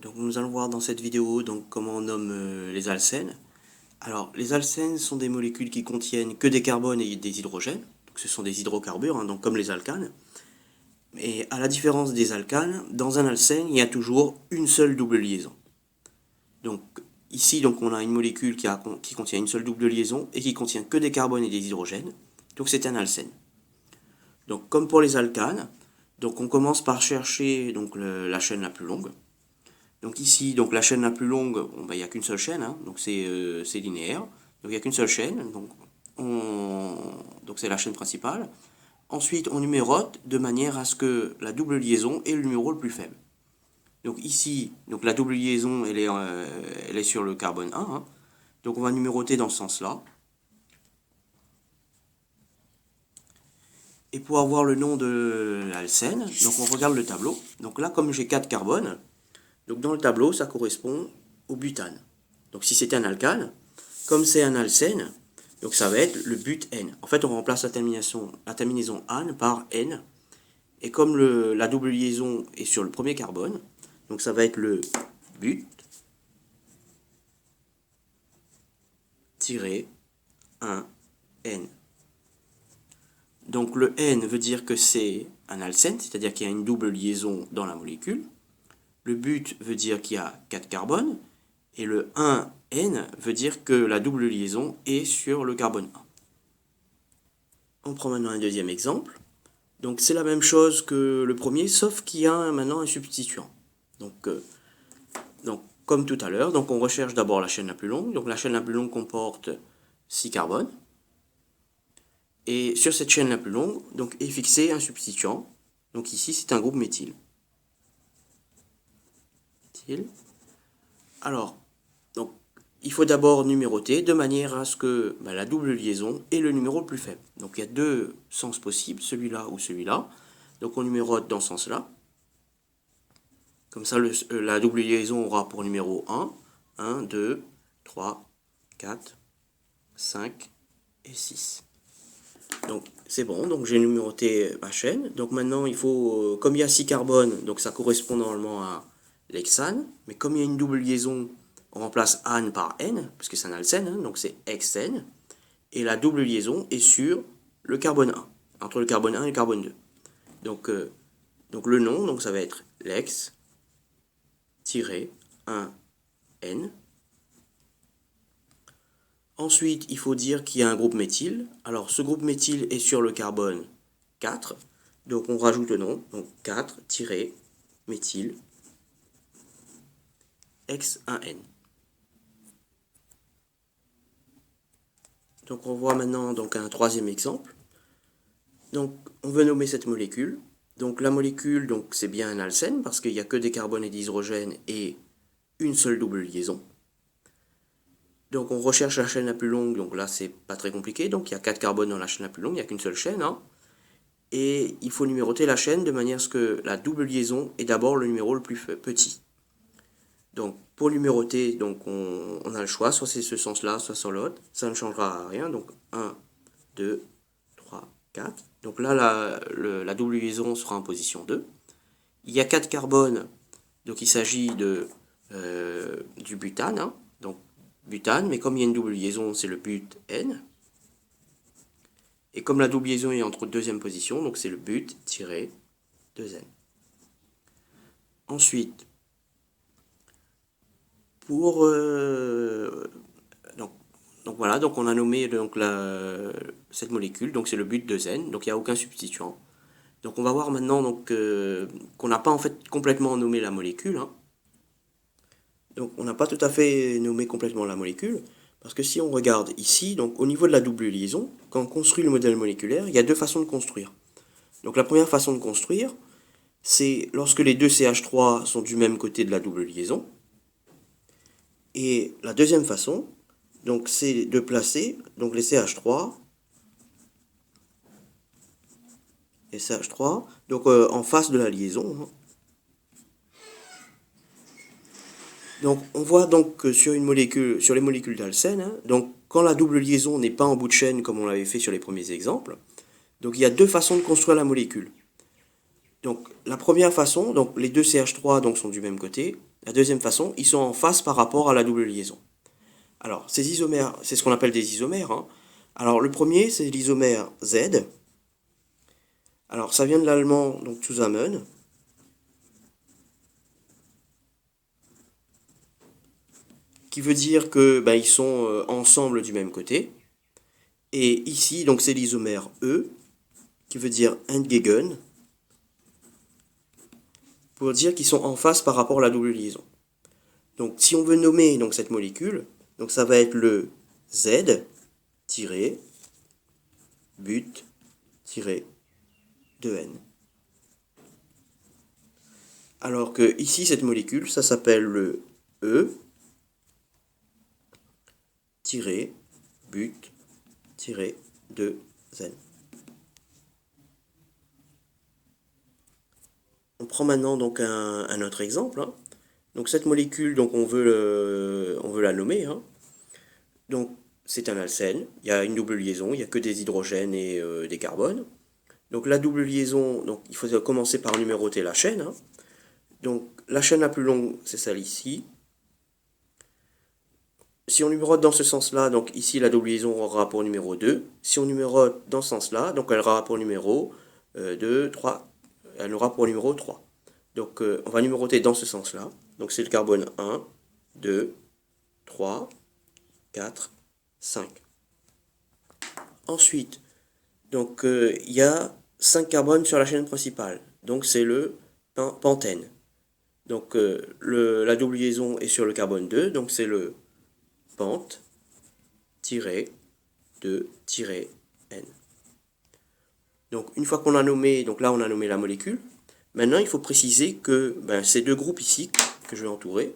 Donc nous allons voir dans cette vidéo donc, comment on nomme les alcènes. Alors les alcènes sont des molécules qui contiennent que des carbones et des hydrogènes. Donc, ce sont des hydrocarbures, hein, donc comme les alcanes. Et à la différence des alcanes, dans un alcène, il y a toujours une seule double liaison. Donc ici donc, on a une molécule qui contient une seule double liaison et qui contient que des carbones et des hydrogènes. Donc c'est un alcène. Donc comme pour les alcanes, donc on commence par chercher donc, la chaîne la plus longue. Donc ici, donc la chaîne la plus longue, bon, il n'y a qu'une seule chaîne, hein, donc c'est linéaire. Donc il n'y a qu'une seule chaîne, donc c'est la chaîne principale. Ensuite, on numérote de manière à ce que la double liaison ait le numéro le plus faible. Donc ici, donc la double liaison, elle est sur le carbone 1. Hein. Donc on va numéroter dans ce sens-là. Et pour avoir le nom de l'alcène, donc on regarde le tableau. Donc là, comme j'ai 4 carbones, donc dans le tableau, ça correspond au butane. Donc si c'était un alcane, comme c'est un alcène, donc ça va être le but-N. En fait, on remplace la terminaison ane par N. Et comme la double liaison est sur le premier carbone, donc ça va être le but tiré 1 N. Donc le N veut dire que c'est un alcène, c'est-à-dire qu'il y a une double liaison dans la molécule. Le but veut dire qu'il y a 4 carbones. Et le 1N veut dire que la double liaison est sur le carbone 1. On prend maintenant un deuxième exemple. Donc c'est la même chose que le premier, sauf qu'il y a maintenant un substituant. Donc comme tout à l'heure, donc on recherche d'abord la chaîne la plus longue. Donc la chaîne la plus longue comporte 6 carbones. Et sur cette chaîne la plus longue, donc est fixé un substituant. Donc ici c'est un groupe méthyle. Alors, donc, il faut d'abord numéroter de manière à ce que la double liaison ait le numéro le plus faible. Donc il y a deux sens possibles, celui-là ou celui-là. Donc on numérote dans ce sens-là. Comme ça, la double liaison aura pour numéro 1, 2, 3, 4, 5 et 6. Donc c'est bon, donc j'ai numéroté ma chaîne. Donc maintenant, il faut, comme il y a 6 carbones, donc ça correspond normalement à l'hexane. Mais comme il y a une double liaison, on remplace ane par N, parce que c'est un alcène, hein, donc c'est hexène. Et la double liaison est sur le carbone 1, entre le carbone 1 et le carbone 2. Donc le nom, donc ça va être lex-1N. Ensuite, il faut dire qu'il y a un groupe méthyle. Alors, ce groupe méthyle est sur le carbone 4. Donc, on rajoute le nom, donc 4-méthyle X1N. Donc on voit maintenant donc, un troisième exemple. Donc on veut nommer cette molécule. Donc la molécule, donc c'est bien un alcène parce qu'il n'y a que des carbones et des hydrogènes et une seule double liaison. Donc on recherche la chaîne la plus longue, donc là c'est pas très compliqué. Donc il y a 4 carbones dans la chaîne la plus longue, il n'y a qu'une seule chaîne. Hein. Et il faut numéroter la chaîne de manière à ce que la double liaison ait d'abord le numéro le plus petit. Donc pour numéroter, donc on a le choix, soit c'est ce sens-là, soit sur l'autre. Ça ne changera rien. Donc 1, 2, 3, 4. Donc là, la double liaison sera en position 2. Il y a 4 carbones, donc il s'agit du butane. Hein. Donc butane, mais comme il y a une double liaison, c'est le but-N. Et comme la double liaison est entre deuxième position, donc c'est le but-2N. Ensuite, pour donc voilà, donc on a nommé donc cette molécule, donc c'est le but-2N, donc il n'y a aucun substituant. Donc on va voir maintenant donc qu'on n'a pas en fait complètement nommé la molécule. Hein. Donc on n'a pas tout à fait nommé complètement la molécule, parce que si on regarde ici, donc au niveau de la double liaison, quand on construit le modèle moléculaire, il y a deux façons de construire. Donc la première façon de construire, c'est lorsque les deux CH3 sont du même côté de la double liaison. Et la deuxième façon, donc c'est de placer donc les CH3 donc en face de la liaison. Hein. Donc on voit donc que sur les molécules d'alcène, hein, donc quand la double liaison n'est pas en bout de chaîne comme on l'avait fait sur les premiers exemples, donc il y a deux façons de construire la molécule. Donc la première façon, donc les deux CH3 donc, sont du même côté, La deuxième façon, ils sont en face par rapport à la double liaison. Alors, ces isomères, c'est ce qu'on appelle des isomères, hein. Alors, le premier, c'est l'isomère Z. Alors, ça vient de l'allemand, donc zusammen. Qui veut dire que ben, ils sont ensemble du même côté. Et ici, donc c'est l'isomère E, qui veut dire entgegen, pour dire qu'ils sont en face par rapport à la double liaison. Donc, si on veut nommer donc, cette molécule, donc ça va être le Z but 2N. Alors que ici, cette molécule, ça s'appelle le E but 2N. On prend maintenant donc un autre exemple, hein. Donc cette molécule, donc on veut la nommer, hein. Donc c'est un alcène, il y a une double liaison, il n'y a que des hydrogènes et des carbones. Donc la double liaison, donc il faut commencer par numéroter la chaîne, hein. Donc la chaîne la plus longue, c'est celle ici. Si on numérote dans ce sens-là, donc ici la double liaison aura pour numéro 2. Si on numérote dans ce sens-là, donc elle aura pour numéro 2, 3, elle aura pour numéro 3. Donc on va numéroter dans ce sens-là. Donc c'est le carbone 1, 2, 3, 4, 5. Ensuite, donc il y a 5 carbones sur la chaîne principale. Donc c'est le pentène. Donc la double liaison est sur le carbone 2, donc c'est le pente-2-N. Donc une fois qu'on a nommé, donc là on a nommé la molécule, maintenant il faut préciser que ces deux groupes ici, que je vais entourer,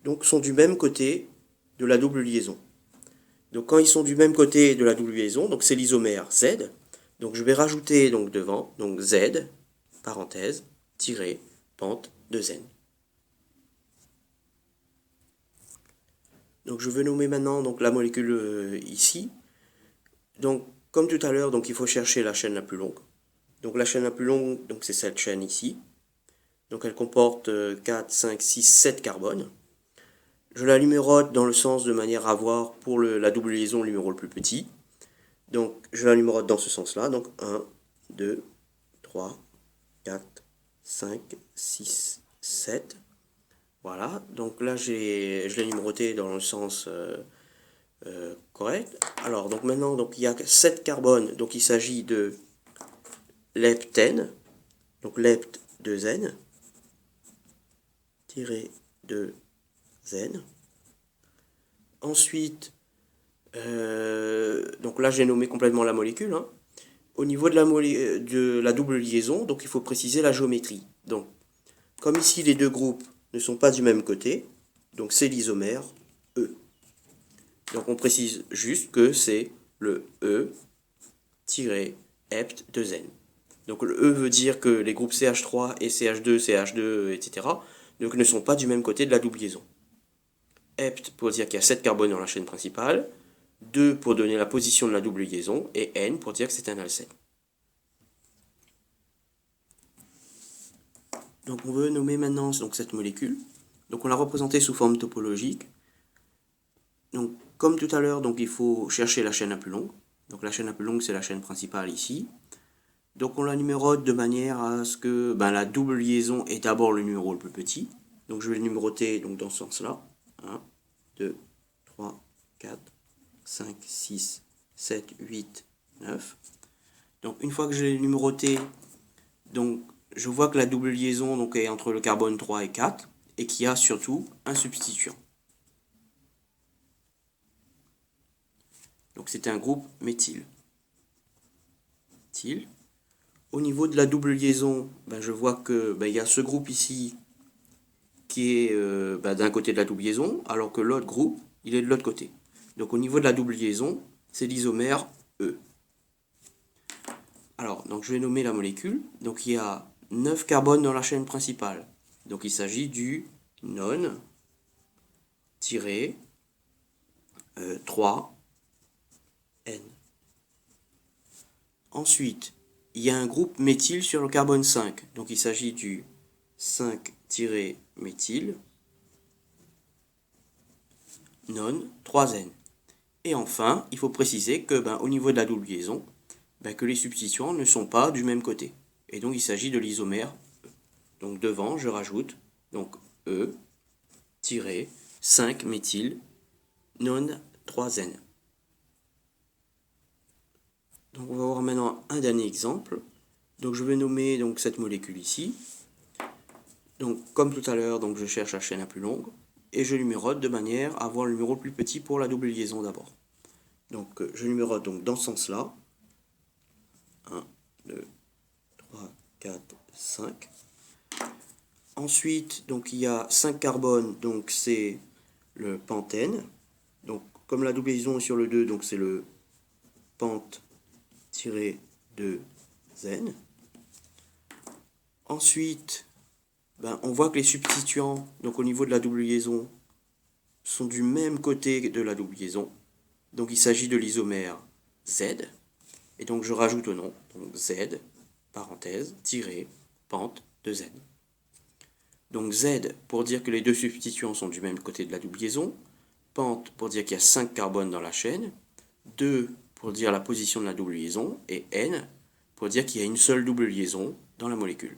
donc sont du même côté de la double liaison. Donc quand ils sont du même côté de la double liaison, donc c'est l'isomère Z, donc je vais rajouter donc devant, donc Z, parenthèse, pente de N. Donc je vais nommer maintenant donc, la molécule ici. Donc comme tout à l'heure, donc il faut chercher la chaîne la plus longue. Donc la chaîne la plus longue, donc c'est cette chaîne ici. Donc elle comporte 4, 5, 6, 7 carbones. Je la numérote dans le sens de manière à avoir pour la double liaison le numéro le plus petit. Donc je la numérote dans ce sens-là. Donc 1, 2, 3, 4, 5, 6, 7. Voilà, donc là je l'ai numéroté dans le sens correct. Alors donc maintenant donc, il y a 7 carbones, donc il s'agit de leptène, donc lept 2N, tiré 2N. Ensuite, donc là j'ai nommé complètement la molécule, hein. Au niveau de la double liaison, donc il faut préciser la géométrie. Donc, comme ici les deux groupes ne sont pas du même côté, donc c'est l'isomère E. Donc on précise juste que c'est le E-hept 2N. Donc le E veut dire que les groupes CH3 et CH2, CH2, etc. donc ne sont pas du même côté de la double liaison. Hept pour dire qu'il y a 7 carbones dans la chaîne principale, 2 pour donner la position de la double liaison, et N pour dire que c'est un alcène. Donc on veut nommer maintenant donc, cette molécule. Donc on l'a représentée sous forme topologique. Donc comme tout à l'heure, donc il faut chercher la chaîne la plus longue. Donc la chaîne la plus longue, c'est la chaîne principale ici. Donc on la numérote de manière à ce que la double liaison est d'abord le numéro le plus petit. Donc je vais le numéroter donc, dans ce sens-là. 1, 2, 3, 4, 5, 6, 7, 8, 9. Donc une fois que je l'ai numéroté, donc, je vois que la double liaison donc, est entre le carbone 3 et 4 et qu'il y a surtout un substituant. Donc c'est un groupe méthyle. Au niveau de la double liaison, je vois que il y a ce groupe ici qui est d'un côté de la double liaison, alors que l'autre groupe, il est de l'autre côté. Donc au niveau de la double liaison, c'est l'isomère E. Alors, donc je vais nommer la molécule. Donc il y a 9 carbones dans la chaîne principale. Donc il s'agit du non 3N. Ensuite, il y a un groupe méthyle sur le carbone 5. Donc il s'agit du 5-méthyl non 3N. Et enfin, il faut préciser que au niveau de la double liaison, que les substituants ne sont pas du même côté. Et donc il s'agit de l'isomère. Donc devant, je rajoute donc E-5-méthyl non 3N. Donc on va voir maintenant un dernier exemple. Donc je vais nommer donc cette molécule ici. Donc comme tout à l'heure, donc je cherche la chaîne la plus longue et je numérote de manière à avoir le numéro le plus petit pour la double liaison d'abord. Donc je numérote donc dans ce sens-là. 1, 2, 3, 4, 5. Ensuite, donc il y a 5 carbones, donc c'est le pentène. Donc comme la double liaison est sur le 2, donc c'est le pent-2N. Ensuite, on voit que les substituants, donc au niveau de la double liaison, sont du même côté de la double liaison. Donc il s'agit de l'isomère Z. Et donc je rajoute au nom, donc Z, parenthèse, tiré, pente de Z. Donc Z pour dire que les deux substituants sont du même côté de la double liaison, pente pour dire qu'il y a 5 carbones dans la chaîne, 2 pour dire la position de la double liaison, et N pour dire qu'il y a une seule double liaison dans la molécule.